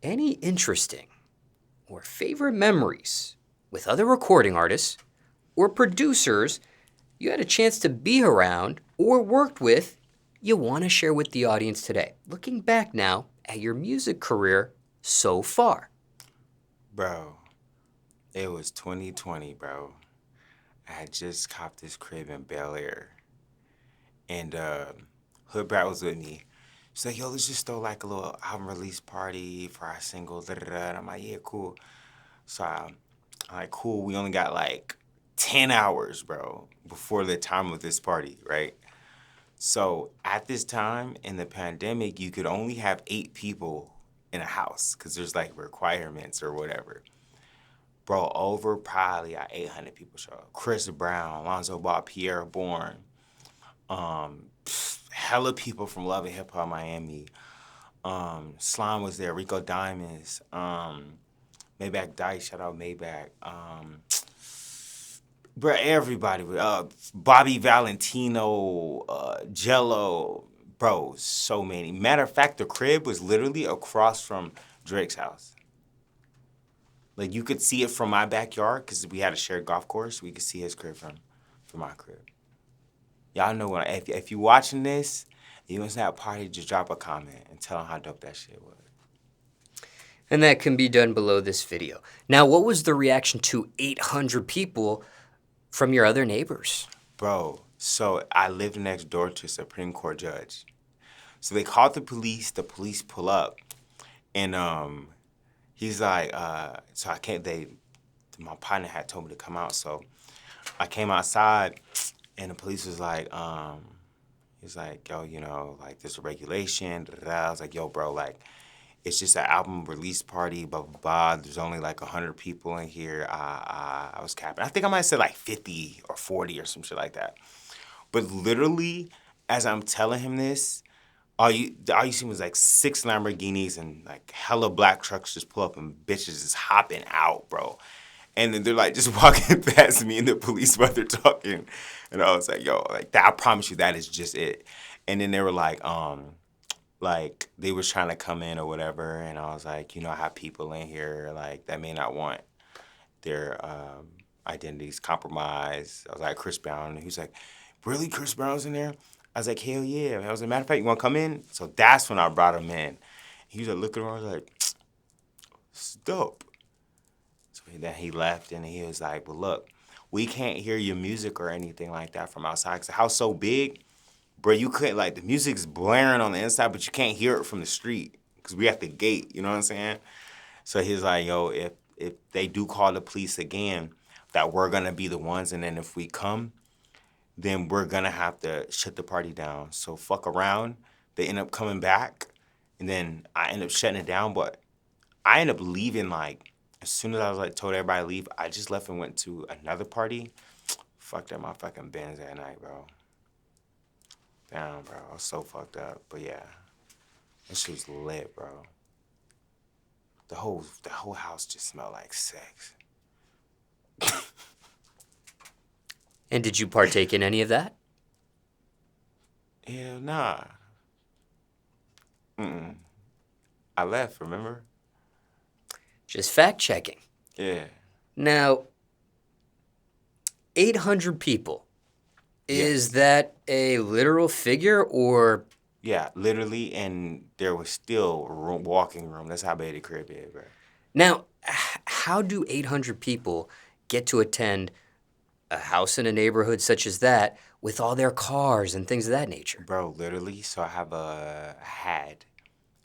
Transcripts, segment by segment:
Any interesting or favorite memories with other recording artists or producers you had a chance to be around or worked with you want to share with the audience today? Looking back now at your music career so far. Bro, it was 2020, bro. I had just copped this crib in Bel Air. And Hood Brat was with me. She's like, yo, let's just throw like a little album release party for our single. Da, da, da. And I'm like, yeah, cool. So I'm like, cool. We only got like 10 hours, bro, before the time of this party, right? So at this time in the pandemic, you could only have 8 people in a house because there's like requirements or whatever. Bro, over probably 800 people show up. Chris Brown, Lonzo Ball, Pierre Bourne, hella people from Love and Hip Hop Miami. Slime was there, Rico Diamonds, Maybach Dice, shout out Maybach. Bro, everybody. Bobby Valentino, Jello, bro, so many. Matter of fact, the crib was literally across from Drake's house. Like you could see it from my backyard because we had a shared golf course. We could see his crib from my crib. Y'all know when if you watching this, you want to have a party, just drop a comment and tell them how dope that shit was. And that can be done below this video. Now, what was the reaction to 800 people from your other neighbors? Bro, so I lived next door to a Supreme Court judge. So they called the police pull up, and he's like, so I can't, my partner had told me to come out, so I came outside, and the police was like, he's like, yo, like, there's a regulation, da, da, da. I was like, yo, bro, like, it's just an album release party, blah, blah, blah. There's only like 100 people in here. I was capping. I think I might have said like 50 or 40 or some shit like that. But literally, as I'm telling him this, all you see was like 6 Lamborghinis and like hella black trucks just pull up and bitches just hopping out, bro. And then they're like just walking past me and the police while they're talking. And I was like, yo, like that, I promise you that is just it. And then they were like they was trying to come in or whatever. And I was like, I have people in here like that may not want their identities compromised. I was like, Chris Brown. And he was like, really, Chris Brown's in there? I was like, hell yeah. I was like, matter of fact, you want to come in? So that's when I brought him in. He was like looking around, like, it's dope. So then he left and he was like, well, look, we can't hear your music or anything like that from outside because the house so big, bro, you couldn't, like, the music's blaring on the inside, but you can't hear it from the street because we at the gate, you know what I'm saying? So he's like, yo, if they do call the police again, that we're going to be the ones, and then if we come, then we're going to have to shut the party down. So fuck around. They end up coming back, and then I end up shutting it down, but I end up leaving, like, as soon as I was, like, told everybody to leave, I just left and went to another party. Fucked up my fucking Benz that night, bro. Damn, bro. I was so fucked up. But yeah, that shit was lit, bro. The whole house just smelled like sex. And did you partake in any of that? Hell nah. I left, remember? Just fact checking. Yeah. Now, 800 people. Is that a literal figure or? Yeah, literally, and there was still walking room. That's how big the crib is, bro. Now, how do 800 people get to attend a house in a neighborhood such as that with all their cars and things of that nature? Bro, literally, so had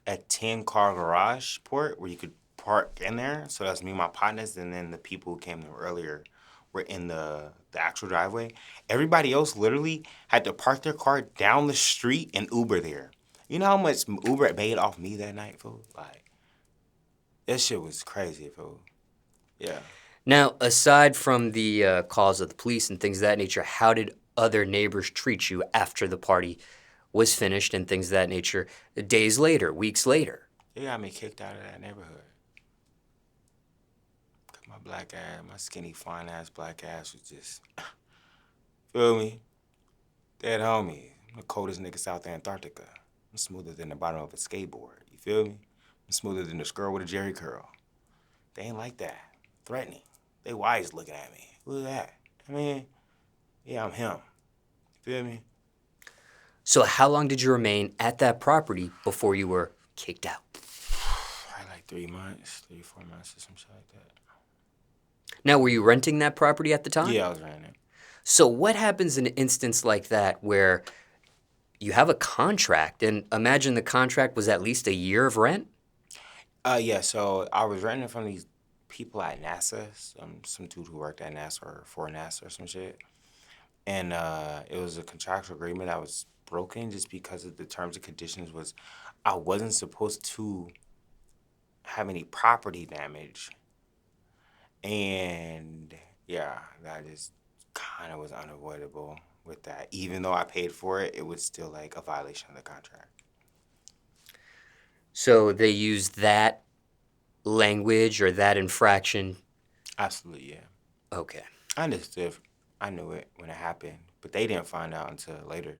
a 10-car garage port where you could park in there. So that's me and my partners, and then the people who came there earlier were in the actual driveway. Everybody else literally had to park their car down the street and Uber there. You know how much Uber made off me that night, fool? Like, that shit was crazy, fool. Yeah. Now, aside from the calls of the police and things of that nature, how did other neighbors treat you after the party was finished and things of that nature, days later, weeks later? They got me kicked out of that neighborhood. 'Cause my black ass, my skinny, fine ass black ass was just, feel me? Dead homie. I'm the coldest nigga south of Antarctica. I'm smoother than the bottom of a skateboard. You feel me? I'm smoother than the squirrel with a jerry curl. They ain't like that. Threatening. They wise looking at me. Look at that. I mean, yeah, I'm him. Feel me? So how long did you remain at that property before you were kicked out? Probably like 3 months, 4 months or some shit like that. Now, were you renting that property at the time? Yeah, I was renting it. So what happens in an instance like that where you have a contract, and imagine the contract was at least a year of rent? Yeah, so I was renting it from these people at NASA, some dude who worked at NASA or for NASA or some shit. And it was a contractual agreement that was broken just because of the terms and conditions was I wasn't supposed to have any property damage. And yeah, that just kind of was unavoidable with that. Even though I paid for it, it was still like a violation of the contract. So they used that language or that infraction. Absolutely, yeah. Okay. I understood. I knew it when it happened, but they didn't find out until later.